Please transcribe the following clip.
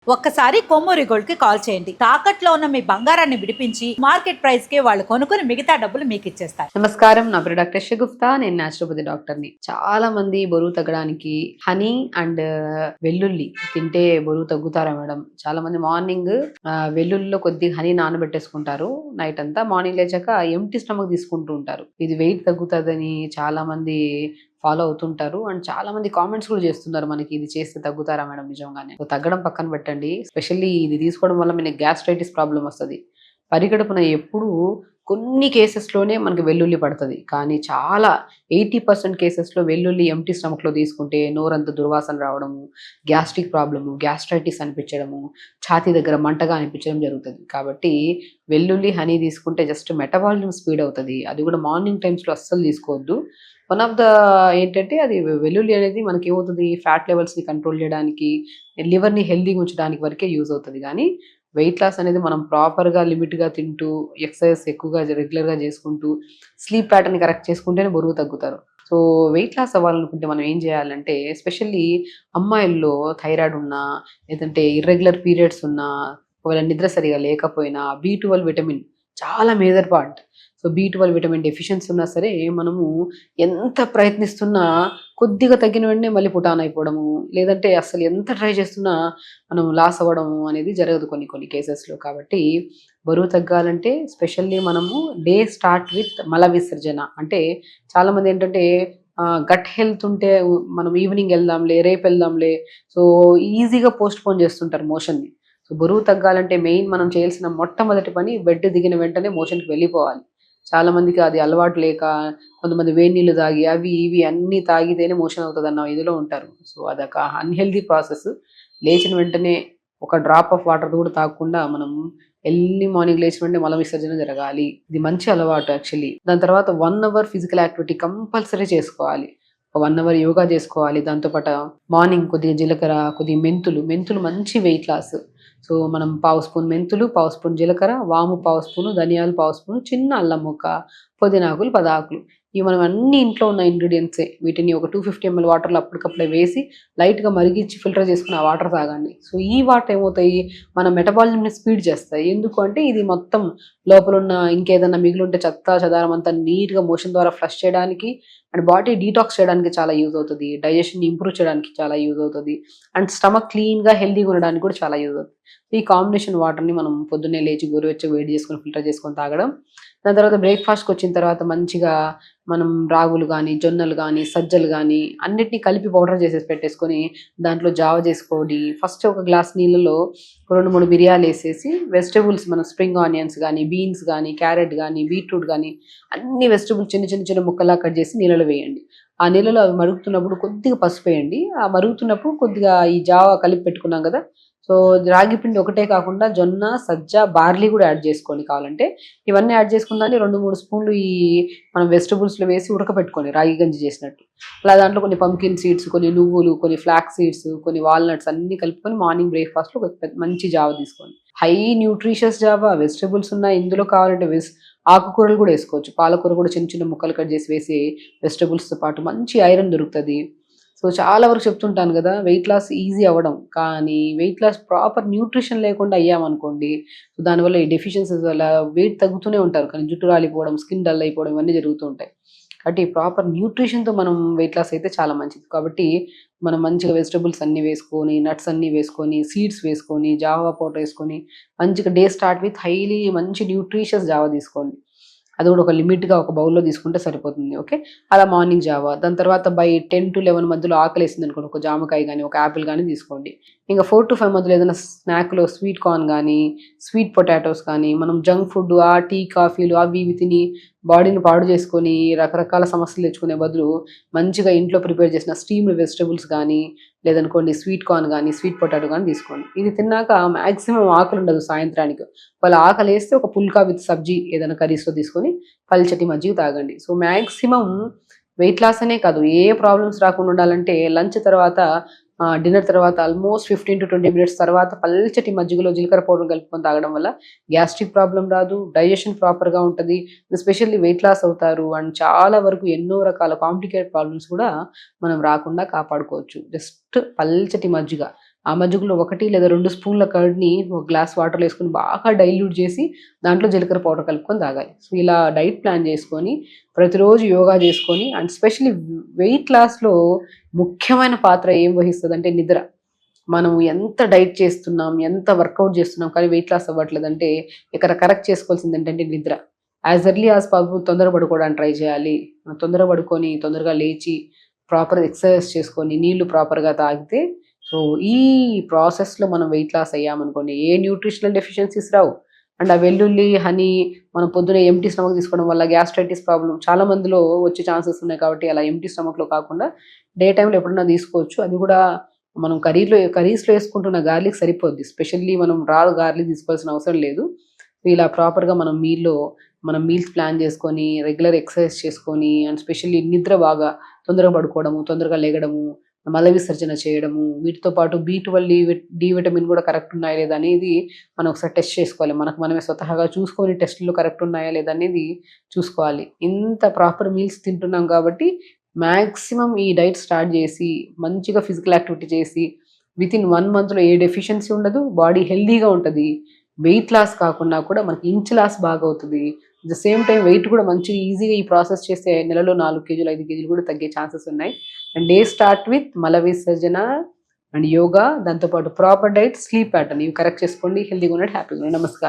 ఒక్కసారి కొమ్మూరి గోల్డ్ కి కాల్ చేయండి. తాకట్లో ఉన్న మీ బంగారాన్ని విడిపించి మార్కెట్ ప్రైస్ కి వాళ్ళు కొనుక్కుని మిగతా డబ్బులు మీకు ఇచ్చేస్తారు. నమస్కారం, నా పేరు డాక్టర్ షగుఫ్తా. నేను న్యాచురోపతి డాక్టర్ని. చాలా మంది బరువు తగ్గడానికి హనీ అండ్ వెల్లుల్లి తింటే బరువు తగ్గుతారా మేడం? చాలా మంది మార్నింగ్ వెల్లుల్లిలో కొద్దిగా హనీ నానబెట్టేసుకుంటారు. నైట్ అంతా మార్నింగ్ లేచాక ఎంటీ స్టమక్ తీసుకుంటూ ఉంటారు. ఇది వెయిట్ తగ్గుతుందని చాలా మంది ఫాలో అవుతుంటారు. అండ్ చాలా మంది కామెంట్స్ కూడా చేస్తున్నారు, మనకి ఇది చేస్తే తగ్గుతారా మేడం? నిజంగానే తగ్గడం పక్కన పెట్టండి. స్పెషల్లీ ఇది తీసుకోవడం వల్ల మీకు గ్యాస్ట్రైటిస్ ప్రాబ్లం వస్తుంది. పరిగడుపున ఎప్పుడు కొన్ని కేసెస్లోనే మనకి వెల్లుల్లి పడుతుంది, కానీ చాలా 80% కేసెస్లో వెల్లుల్లి ఎంటీ స్టమక్లో తీసుకుంటే నోరంతా దుర్వాసన రావడము, గ్యాస్ట్రిక్ ప్రాబ్లము, గ్యాస్ట్రైటిస్ అనిపించడము, ఛాతీ దగ్గర మంటగా అనిపించడం జరుగుతుంది. కాబట్టి వెల్లుల్లి హనీ తీసుకుంటే జస్ట్ మెటబాలిజం స్పీడ్ అవుతుంది. అది కూడా మార్నింగ్ టైమ్స్లో అస్సలు తీసుకోవద్దు. వన్ ఆఫ్ ద ఏంటంటే అది వెల్లుల్లి అనేది మనకి ఏమవుతుంది, ఫ్యాట్ లెవెల్స్ని కంట్రోల్ చేయడానికి, లివర్ని హెల్దీగా ఉంచడానికి వరకే యూజ్ అవుతుంది. కానీ వెయిట్ లాస్ అనేది మనం ప్రాపర్గా లిమిట్గా తింటూ, ఎక్సర్సైజ్ ఎక్కువగా రెగ్యులర్గా చేసుకుంటూ, స్లీప్ ప్యాటర్న్ కరెక్ట్ చేసుకుంటేనే బరువు తగ్గుతారు. సో వెయిట్ లాస్ అవ్వాలనుకుంటే మనం ఏం చేయాలంటే, ఎస్పెషల్లీ అమ్మాయిల్లో థైరాయిడ్ ఉన్నా, లేదంటే ఇర్రెగ్యులర్ పీరియడ్స్ ఉన్నా, ఒకవేళ నిద్ర సరిగా లేకపోయినా, B12 విటమిన్ చాలా major part. So B12 vitamin deficiency ఉన్నా సరే మనము ఎంత ప్రయత్నిస్తున్నా కొద్దిగా తగ్గిన వెంటనే మళ్ళీ పుటాన్ అయిపోవడము, లేదంటే అసలు ఎంత ట్రై చేస్తున్నా మనం లాస్ అవ్వడము అనేది జరగదు కొన్ని కేసెస్లో. కాబట్టి బరువు తగ్గాలంటే స్పెషల్లీ మనము డే స్టార్ట్ విత్ మల విసర్జన. అంటే చాలామంది ఏంటంటే గట్ హెల్త్ ఉంటే మనం ఈవినింగ్ వెళ్దాంలే, రేపు వెళ్దాంలే, సో ఈజీగా పోస్ట్ పోన్ చేస్తుంటారు మోషన్ని. సో బరువు తగ్గాలంటే మెయిన్ మనం చేయాల్సిన మొట్టమొదటి పని, బెడ్ దిగిన వెంటనే మోషన్కి వెళ్ళిపోవాలి. చాలా మందికి అది అలవాటు లేక కొంతమంది వేడి నీళ్ళు తాగి అవి ఇవి అన్నీ తాగితేనే మోషన్ అవుతుంది అన్న ఇదిలో ఉంటారు. సో అదొక అన్హెల్దీ ప్రాసెస్. లేచిన వెంటనే ఒక డ్రాప్ ఆఫ్ వాటర్ కూడా తాగకుండా మనం ఎర్లీ మార్నింగ్ లేచిన వెంటనే మల విసర్జన జరగాలి. ఇది మంచి అలవాటు యాక్చువల్లీ. దాని తర్వాత 1 అవర్ ఫిజికల్ యాక్టివిటీ కంపల్సరీ చేసుకోవాలి. ఒక 1 అవర్ యోగా చేసుకోవాలి. దాంతోపాటు మార్నింగ్ కొద్దిగా జీలకర్ర, కొద్దిగా మెంతులు మంచి వెయిట్ లాస్. సో మనం 1/2 స్పూన్ మెంతులు, 1/2 స్పూన్ జీలకర్ర, వాము 1/2 స్పూను, ధనియాలు 1/2 స్పూను, చిన్న అల్లం ముక్క, పుదీనాకులు 10 ఆకులు. ఇవి మనం అన్ని ఇంట్లో ఉన్న ఇంగ్రీడియంట్సే. వీటిని ఒక 250 ml వాటర్లో అప్పటికప్పుడే వేసి లైట్గా మరిగించి ఫిల్టర్ చేసుకుని ఆ వాటర్ తాగండి. సో ఈ వాటర్ ఏమవుతాయి, మన మెటబాలిజంని స్పీడ్ చేస్తాయి. ఎందుకు అంటే ఇది మొత్తం లోపల ఉన్న ఇంకేదన్నా మిగిలి ఉంటే చెత్త చెదారం అంతా నీట్గా మోషన్ ద్వారా ఫ్లష్ చేయడానికి అండ్ బాడీ డీటాక్స్ చేయడానికి చాలా యూజ్ అవుతుంది. డైజెషన్ ఇంప్రూవ్ చేయడానికి చాలా యూజ్ అవుతుంది. అండ్ స్టమక్ క్లీన్గా హెల్దీగా ఉండడానికి కూడా చాలా యూజ్ అవుతుంది. ఈ కాంబినేషన్ వాటర్ని మనం పొద్దున్నే లేచి గోరువెచ్చగా వేడి చేసుకొని ఫిల్టర్ చేసుకొని తాగడం. దాని తర్వాత బ్రేక్ఫాస్ట్కి వచ్చిన తర్వాత మంచిగా మనం రాగులు కానీ, జొన్నలు కానీ, సజ్జలు కానీ అన్నిటినీ కలిపి పౌడర్ చేసేసి పెట్టేసుకొని దాంట్లో జావ చేసుకోండి. ఫస్ట్ ఒక గ్లాస్ నీళ్ళలో 2-3 మిరియాలు వేసేసి వెజిటబుల్స్, మన స్ప్రింగ్ ఆనియన్స్ కానీ, బీన్స్ కానీ, క్యారెట్ కానీ, బీట్రూట్ కానీ అన్ని వెజిటబుల్స్ చిన్న ముక్కలా కట్ చేసి నీళ్ళలో వేయండి. ఆ నీళ్ళలో అవి మరుగుతున్నప్పుడు కొద్దిగా పసుపు వేయండి. ఆ మరుగుతున్నప్పుడు కొద్దిగా ఈ జావ కలిపి పెట్టుకున్నాం కదా, సో రాగి పిండి ఒకటే కాకుండా జొన్న, సజ్జ, బార్లీ కూడా యాడ్ చేసుకోండి కావాలంటే. ఇవన్నీ యాడ్ చేసుకున్న దాన్ని 2-3 స్పూన్లు ఈ మనం వెజిటబుల్స్లో వేసి ఉడకపెట్టుకోండి రాగి గంజి చేసినట్టు. అలా దాంట్లో కొన్ని పంకిన్ సీడ్స్, కొన్ని నువ్వులు, కొన్ని ఫ్లాక్స్ సీడ్స్, కొన్ని వాల్నట్స్ అన్ని కలుపుకొని మార్నింగ్ బ్రేక్ఫాస్ట్లో మంచి జావ తీసుకోండి. హై న్యూట్రిషియస్ జావ, వెజిటబుల్స్ ఉన్నాయి ఇందులో. కావాలంటే ఆకుకూరలు కూడా వేసుకోవచ్చు. పాలకూర కూడా చిన్న ముక్కలు కట్ చేసి వేసి వెజిటబుల్స్తో పాటు మంచి ఐరన్ దొరుకుతుంది. సో చాలా వరకు చెప్తుంటాను కదా, వెయిట్ లాస్ ఈజీ అవ్వడం, కానీ వెయిట్ లాస్ ప్రాపర్ న్యూట్రిషన్ లేకుండా అయ్యామనుకోండి, సో దానివల్ల ఈ డెఫిషియన్సీస్ వల్ల వెయిట్ తగ్గుతూనే ఉంటారు, కానీ జుట్టు రాలిపోవడం, స్కిన్ డల్ అయిపోవడం ఇవన్నీ జరుగుతూ ఉంటాయి. కాబట్టి ప్రాపర్ న్యూట్రిషన్తో మనం వెయిట్ లాస్ అయితే చాలా మంచిది. కాబట్టి మనం మంచిగా వెజిటబుల్స్ అన్నీ వేసుకొని, నట్స్ అన్నీ వేసుకొని, సీడ్స్ వేసుకొని, జావా పౌడర్ వేసుకొని మంచిగా డే స్టార్ట్ విత్ హైలీ మంచి న్యూట్రిషియస్ జావా తీసుకోండి. అది కూడా ఒక లిమిట్గా ఒక బౌల్లో తీసుకుంటే సరిపోతుంది. ఓకే, అలా మార్నింగ్ జావా. దాని తర్వాత బై 10 to 11 మధ్యలో ఆకలి వేసింది అనుకోండి, ఒక జామకాయ కానీ, ఒక యాపిల్ కానీ తీసుకోండి. ఇంకా 4 to 5 మధ్యలో ఏదైనా స్నాక్లో స్వీట్ కార్న్ కానీ, స్వీట్ పొటాటోస్ కానీ, మనం జంక్ ఫుడ్ ఆ టీ కాఫీలు అవి ఇవి తిని బాడీని పాడు చేసుకొని రకరకాల సమస్యలు తెచ్చుకునే బదులు మంచిగా ఇంట్లో ప్రిపేర్ చేసిన స్టీమ్డ్ వెజిటబుల్స్ కానీ, లేదనుకోండి స్వీట్ కార్న్ కానీ, స్వీట్ పొటాటో కానీ తీసుకోండి. ఇది తిన్నాక మ్యాక్సిమం ఆకలి ఉండదు సాయంత్రానికి. వాళ్ళ ఆకలి వేస్తే ఒక పుల్కా విత్ సబ్జీ ఏదైనా కర్రీస్లో తీసుకొని పల్చటి మజ్జిగ తాగండి. సో మ్యాక్సిమం వెయిట్ లాస్ అనే కాదు, ఏ ప్రాబ్లమ్స్ రాకుండా ఉండాలంటే లంచ్ తర్వాత, డిన్నర్ తర్వాత ఆల్మోస్ట్ 15 to 20 minutes తర్వాత పల్చటి మజ్జిగలో జీలకర్ర పౌడర్ కలుపుకొని తాగడం వల్ల గ్యాస్ట్రిక్ ప్రాబ్లం రాదు, డైజెషన్ ప్రాపర్గా ఉంటుంది, ఎస్పెషల్లీ వెయిట్ లాస్ అవుతారు. అండ్ చాలా వరకు ఎన్నో రకాల కాంప్లికేటెడ్ ప్రాబ్లమ్స్ కూడా మనం రాకుండా కాపాడుకోవచ్చు. జస్ట్ పల్చటి మజ్జిగ ఆ మజ్జిగలో 1 లేదా 2 స్పూన్ల కర్డ్ని ఒక గ్లాస్ వాటర్లో వేసుకొని బాగా డైల్యూట్ చేసి దాంట్లో జీలకర్ర పౌడర్ కలుపుకొని తాగాలి. సో ఇలా డైట్ ప్లాన్ చేసుకొని ప్రతిరోజు యోగా చేసుకొని అండ్ స్పెషల్లీ వెయిట్ లాస్లో ముఖ్యమైన పాత్ర ఏం వహిస్తుంది అంటే నిద్ర. మనం ఎంత డైట్ చేస్తున్నాం, ఎంత వర్కౌట్ చేస్తున్నాం, కానీ వెయిట్ లాస్ అవ్వట్లేదంటే ఇక్కడ కరెక్ట్ చేసుకోవాల్సింది ఏంటంటే నిద్ర. యాజ్ ఎర్లీ యాజ్ పాసిబుల్ తొందర పడుకోవడానికి ట్రై చేయాలి. తొందర పడుకొని తొందరగా లేచి ప్రాపర్ ఎక్సర్సైజ్ చేసుకొని నీళ్లు ప్రాపర్గా తాగితే సో ఈ ప్రాసెస్లో మనం వెయిట్ లాస్ అయ్యామనుకోండి ఏ న్యూట్రిషనల్ డెఫిషియన్సీస్ రావు. అండ్ ఆ వెల్లుల్లి హనీ మనం పొద్దున ఎంటీ స్టమక్ తీసుకోవడం వల్ల గ్యాస్ట్రైటిస్ ప్రాబ్లం చాలా మందిలో వచ్చే ఛాన్సెస్ ఉన్నాయి. కాబట్టి అలా ఎంటీ స్టమక్లో కాకుండా డే టైంలో ఎప్పుడన్నా తీసుకోవచ్చు. అది కూడా మనం కర్రీస్లో వేసుకుంటున్న గార్లిక్ సరిపోద్ది. స్పెషల్లీ మనం రా గార్లిక్ తీసుకోవాల్సిన అవసరం లేదు. ఇలా ప్రాపర్గా మనం మీల్స్ ప్లాన్ చేసుకొని రెగ్యులర్ ఎక్సర్సైజ్ చేసుకొని అండ్ స్పెషల్లీ నిద్ర బాగా తొందరగా పడుకోవడము, తొందరగా లేగడము, మల విసర్జన చేయడము, వీటితో పాటు B12 డి విటమిన్ కూడా కరెక్ట్ ఉన్నాయా లేదా అనేది మనం ఒకసారి టెస్ట్ చేసుకోవాలి. మనమే స్వతహాగా చూసుకొని టెస్టులు కరెక్ట్ ఉన్నాయా లేదా అనేది చూసుకోవాలి. ఇంత ప్రాపర్ మీల్స్ తింటున్నాం కాబట్టి మ్యాక్సిమం ఈ డైట్ స్టార్ట్ చేసి మంచిగా ఫిజికల్ యాక్టివిటీ చేసి వితిన్ 1 monthలో ఏ డెఫిషియన్సీ ఉండదు, బాడీ హెల్దీగా ఉంటుంది. వెయిట్ లాస్ కాకుండా కూడా మనకి ఇంచ్ లాస్ బాగా అవుతుంది. ద సేమ్ టైం వెయిట్ కూడా మంచిగా ఈజీగా ఈ ప్రాసెస్ చేస్తే నెలలో 4 kgs 5 kgs కూడా తగ్గే ఛాన్సెస్ ఉన్నాయి. అండ్ డే స్టార్ట్ విత్ మల విసర్జన అండ్ యోగా, దాంతోపాటు ప్రాపర్ డైట్, స్లీప్ ప్యాటర్న్ ఇవి కరెక్ట్ చేసుకోండి. హెల్దీగా ఉన్నట్టు హ్యాపీగా ఉండండి. నమస్కారం.